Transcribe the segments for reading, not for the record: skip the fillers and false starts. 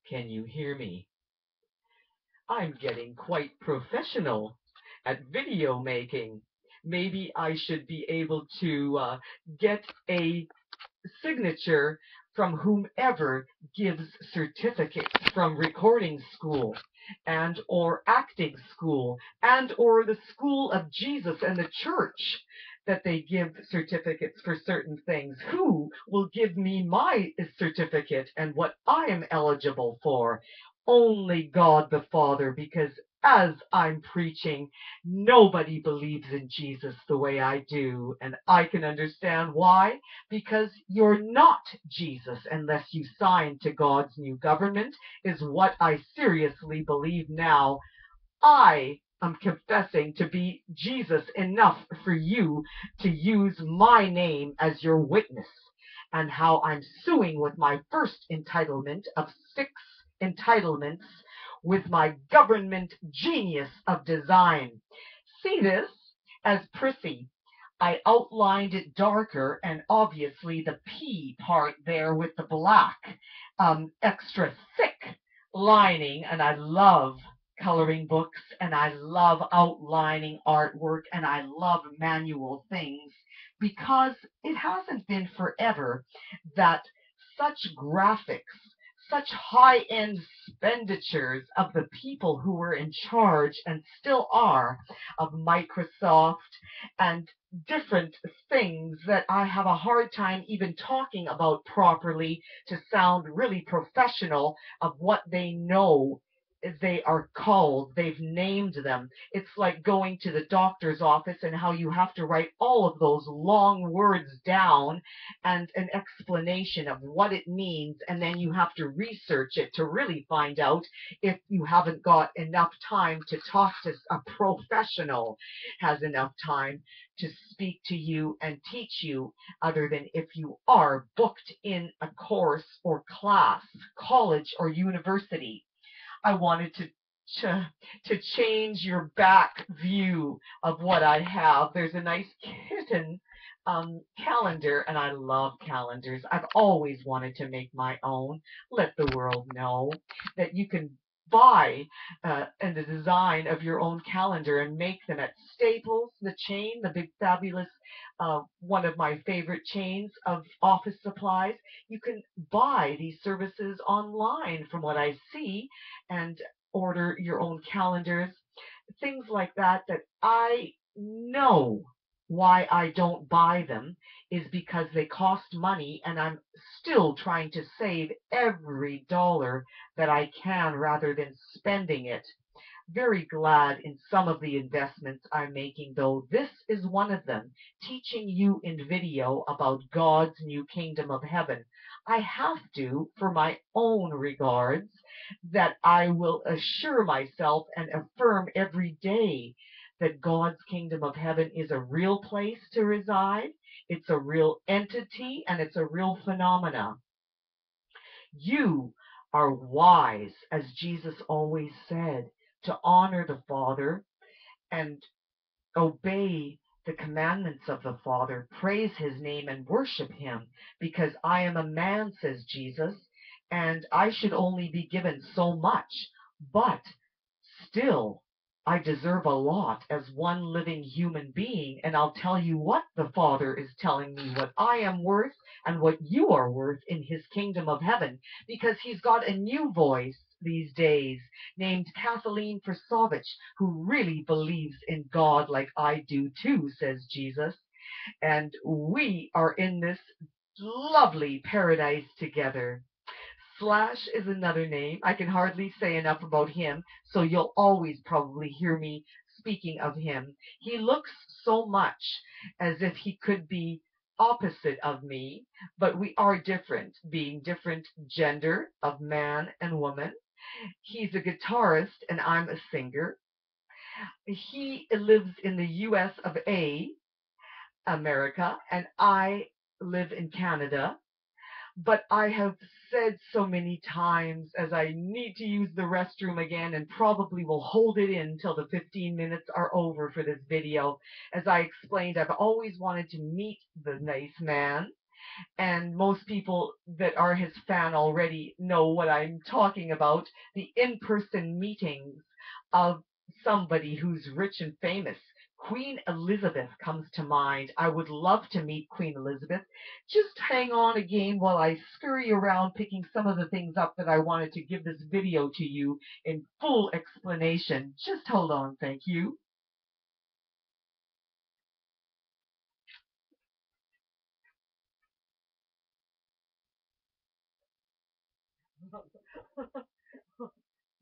Can you hear me? I'm getting quite professional at video making. Maybe I should be able to get a signature from whomever gives certificates from recording school and or acting school and or the school of Jesus and the church, that they give certificates for certain things. Who will give me my certificate and what I am eligible for? Only God the Father, because as I'm preaching, nobody believes in Jesus the way I do, and I can understand why, because you're not Jesus unless you sign to God's new government, is what I seriously believe now. I am confessing to be Jesus enough for you to use my name as your witness, and how I'm suing with my first entitlement of 6 entitlements with my government genius of design. See this as Prissy. I outlined it darker, and obviously the P part there with the black extra thick lining, and I love coloring books, and I love outlining artwork, and I love manual things, because it hasn't been forever that such graphics, such high-end expenditures of the people who were in charge and still are of Microsoft and different things that I have a hard time even talking about properly to sound really professional, of what they know they are called. They've named them. It's like going to the doctor's office and how you have to write all of those long words down and an explanation of what it means, and then you have to research it to really find out if you haven't got enough time to talk to a professional, has enough time to speak to you and teach you, other than if you are booked in a course or class, college or university. I wanted to change your back view of what I have. There's a nice kitten calendar, and I love calendars. I've always wanted to make my own. Let the world know that you can buy and the design of your own calendar and make them at Staples, the chain, the big fabulous one of my favorite chains of office supplies. You can buy these services online from what I see, and order your own calendars, things like that, that I know why I don't buy them is because they cost money, and I'm still trying to save every dollar that I can rather than spending it. Very glad in some of the investments I'm making, though. This is one of them, teaching you in video about God's new kingdom of heaven. I have to, for my own regards, that I will assure myself and affirm every day that God's kingdom of heaven is a real place to reside. It's a real entity, and it's a real phenomena. You are wise, as Jesus always said, to honor the Father and obey the commandments of the Father, praise his name and worship him, because I am a man, says Jesus, and I should only be given so much, but still I deserve a lot as one living human being, and I'll tell you what the Father is telling me, what I am worth and what you are worth in his kingdom of heaven, because he's got a new voice these days named Kathleen Forsovich, who really believes in God like I do too, says Jesus. And we are in this lovely paradise together. Slash is another name. I can hardly say enough about him, so you'll always probably hear me speaking of him. He looks so much as if he could be opposite of me, but we are different, being different gender of man and woman. He's a guitarist and I'm a singer. He lives in the US of A, America, and I live in Canada. But I have said so many times, as I need to use the restroom again and probably will hold it in till the 15 minutes are over for this video. As I explained, I've always wanted to meet the nice man, And most people that are his fan already know what I'm talking about, the in-person meetings of somebody who's rich and famous. Queen Elizabeth comes to mind. I would love to meet Queen Elizabeth. Just hang on again while I scurry around picking some of the things up that I wanted to give this video to you in full explanation. Just hold on, thank you.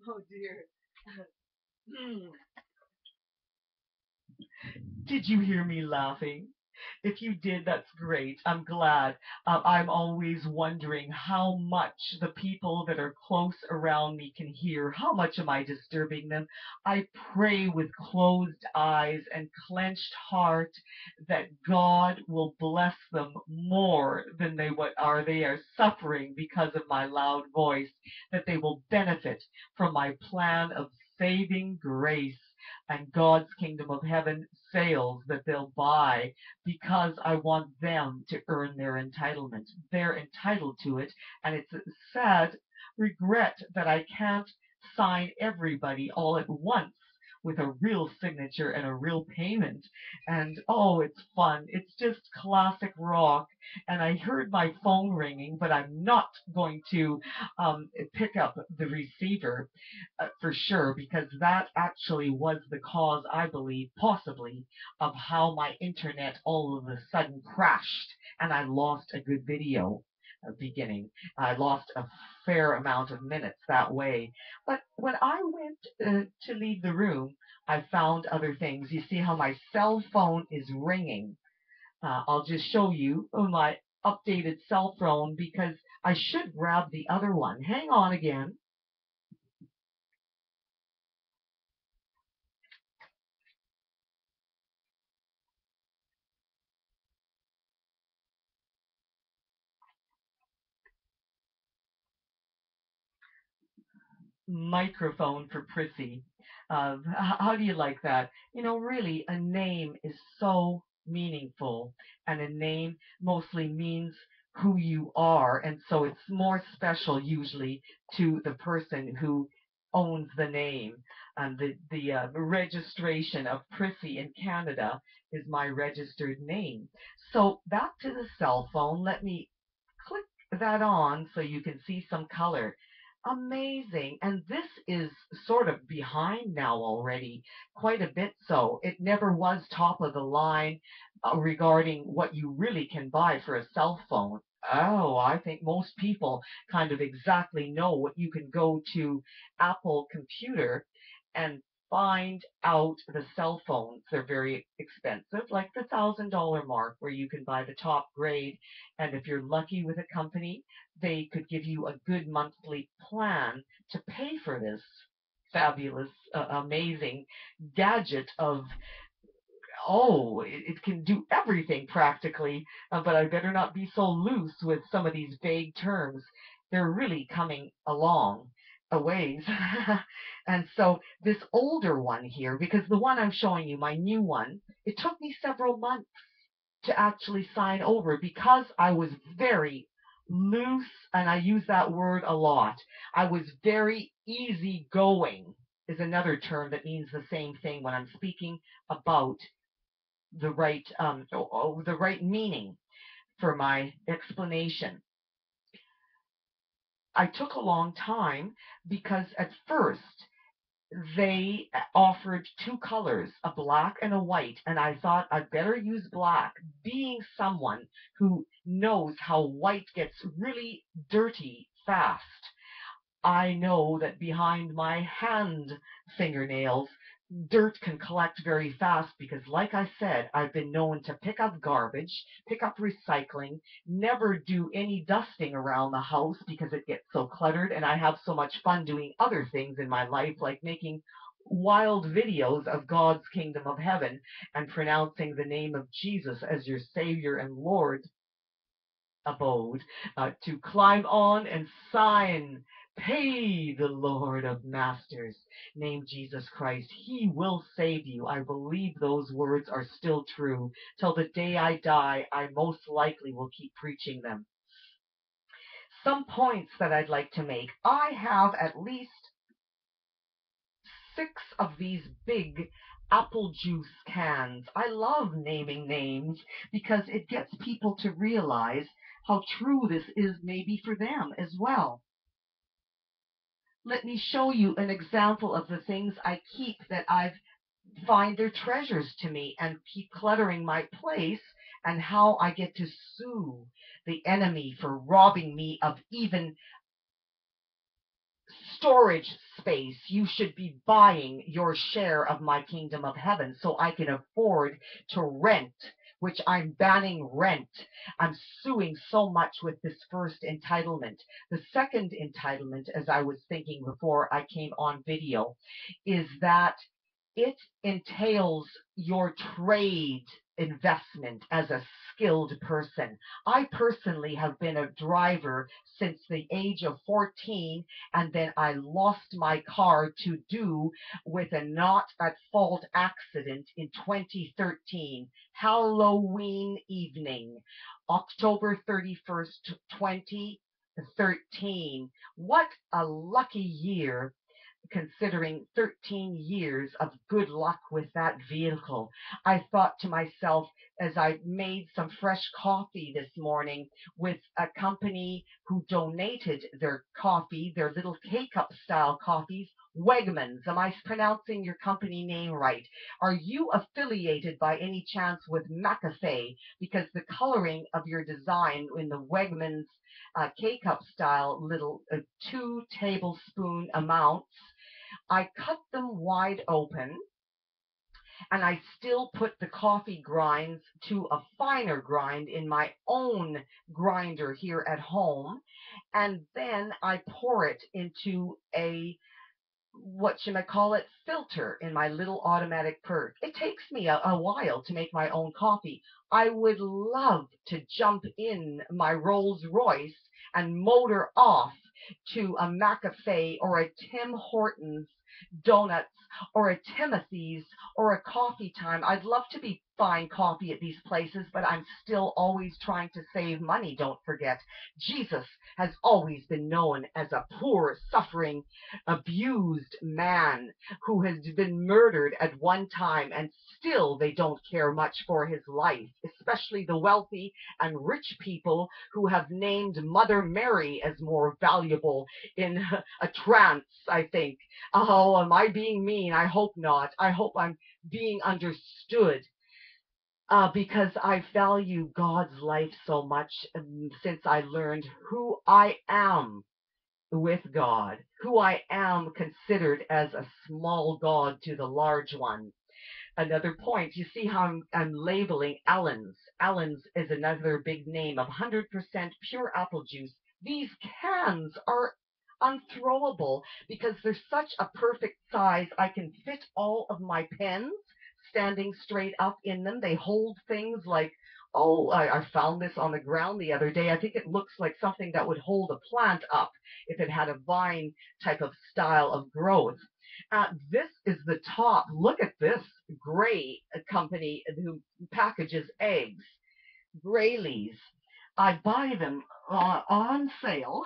Oh dear. Did you hear me laughing? If you did, that's great. I'm glad. I'm always wondering how much the people that are close around me can hear. How much am I disturbing them? I pray with closed eyes and clenched heart that God will bless them more than they are suffering because of my loud voice, that they will benefit from my plan of saving grace and God's kingdom of heaven sales that they'll buy because I want them to earn their entitlement. They're entitled to it, and it's a sad regret that I can't sign everybody all at once with a real signature and a real payment. And oh, it's fun. It's just classic rock. And I heard my phone ringing, but I'm not going to pick up the receiver for sure, because that actually was the cause, I believe, possibly, of how my internet all of a sudden crashed and I lost a good video beginning. I lost a fair amount of minutes that way. But when I went to leave the room, I found other things. You see how my cell phone is ringing. I'll just show you my updated cell phone because I should grab the other one. Hang on again. Microphone for Prissy. How do you like that? You know, really, a name is so meaningful, and a name mostly means who you are, and so it's more special usually to the person who owns the name. And the registration of Prissy in Canada is my registered name. So back to the cell phone. Let me click that on so you can see some color. Amazing. And this is sort of behind now already, quite a bit so. It never was top of the line regarding what you really can buy for a cell phone. Oh, I think most people kind of exactly know what you can go to Apple Computer and find out the cell phones. They're very expensive, like the $1,000 mark, where you can buy the top grade. And if you're lucky with a company, they could give you a good monthly plan to pay for this fabulous, amazing gadget of, oh, it can do everything practically, but I better not be so loose with some of these vague terms. They're really coming along a ways. And so this older one here, because the one I'm showing you, my new one, it took me several months to actually sign over because I was very loose, and I use that word a lot. I was very easygoing is another term that means the same thing when I'm speaking about the right meaning for my explanation. I took a long time because at first they offered two colors, a black and a white, and I thought I'd better use black, being someone who knows how white gets really dirty fast. I know that behind my hand fingernails, dirt can collect very fast because, like I said, I've been known to pick up garbage, pick up recycling, never do any dusting around the house because it gets so cluttered, and I have so much fun doing other things in my life, like making wild videos of God's kingdom of heaven and pronouncing the name of Jesus as your Savior and Lord abode, to climb on and sign Pay the Lord of Masters, name Jesus Christ. He will save you. I believe those words are still true. Till the day I die, I most likely will keep preaching them. Some points that I'd like to make. I have at least 6 of these big apple juice cans. I love naming names because it gets people to realize how true this is maybe for them as well. Let me show you an example of the things I keep that I find they're treasures to me and keep cluttering my place, and how I get to sue the enemy for robbing me of even storage space. You should be buying your share of my kingdom of heaven so I can afford to rent, which I'm banning rent. I'm suing so much with this first entitlement. The second entitlement, as I was thinking before I came on video, is that it entails your trade investment as a skilled person. I personally have been a driver since the age of 14, and then I lost my car to do with a not at fault accident in 2013, Halloween evening, October 31st, 2013. What a lucky year, considering 13 years of good luck with that vehicle. I thought to myself, as I made some fresh coffee this morning with a company who donated their coffee, their little K-cup style coffees, Wegmans. Am I pronouncing your company name right? Are you affiliated by any chance with McAfee? Because the coloring of your design in the Wegmans K-cup style little 2 tablespoon amounts, I cut them wide open, and I still put the coffee grinds to a finer grind in my own grinder here at home, and then I pour it into a filter in my little automatic perk. It takes me a while to make my own coffee. I would love to jump in my Rolls Royce and motor off to a McAfee or a Tim Hortons donuts or a Timothy's or a Coffee Time. I'd love to be buying coffee at these places, but I'm still always trying to save money, don't forget. Jesus has always been known as a poor, suffering, abused man who has been murdered at one time, and still they don't care much for his life, especially the wealthy and rich people who have named Mother Mary as more valuable in a trance, I think. Oh, am I being mean? I hope not. I hope I'm being understood. Because I value God's life so much since I learned who I am with God, who I am considered as a small God to the large one. Another point, you see how I'm labeling Allen's. Allen's is another big name of 100% pure apple juice. These cans are unthrowable because they're such a perfect size. I can fit all of my pens standing straight up in them. They hold things like, oh, I found this on the ground the other day. I think it looks like something that would hold a plant up if it had a vine type of style of growth. This is the top. Look at this Gray company who packages eggs. Grayleys. I buy them on sale,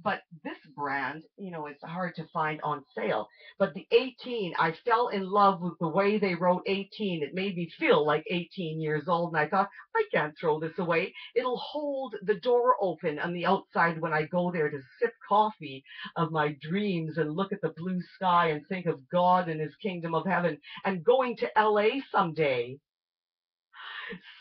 but this brand, it's hard to find on sale. But the 18, I fell in love with the way they wrote 18. It made me feel like 18 years old, and I thought, I can't throw this away. It'll hold the door open on the outside when I go there to sip coffee of my dreams and look at the blue sky and think of God and his kingdom of heaven and going to LA someday.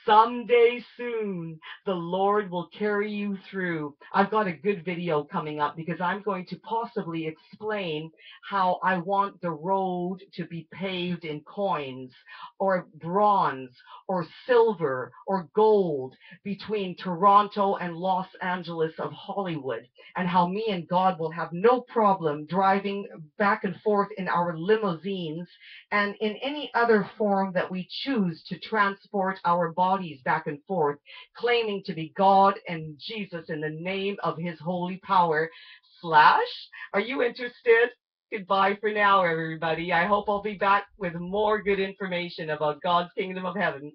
Someday soon, the Lord will carry you through. I've got a good video coming up because I'm going to possibly explain how I want the road to be paved in coins or bronze or silver or gold between Toronto and Los Angeles of Hollywood, and how me and God will have no problem driving back and forth in our limousines and in any other form that we choose to transport our bodies bodies back and forth, claiming to be God and Jesus in the name of his holy power. Slash, are you interested? Goodbye for now, everybody. I hope I'll be back with more good information about God's kingdom of heaven.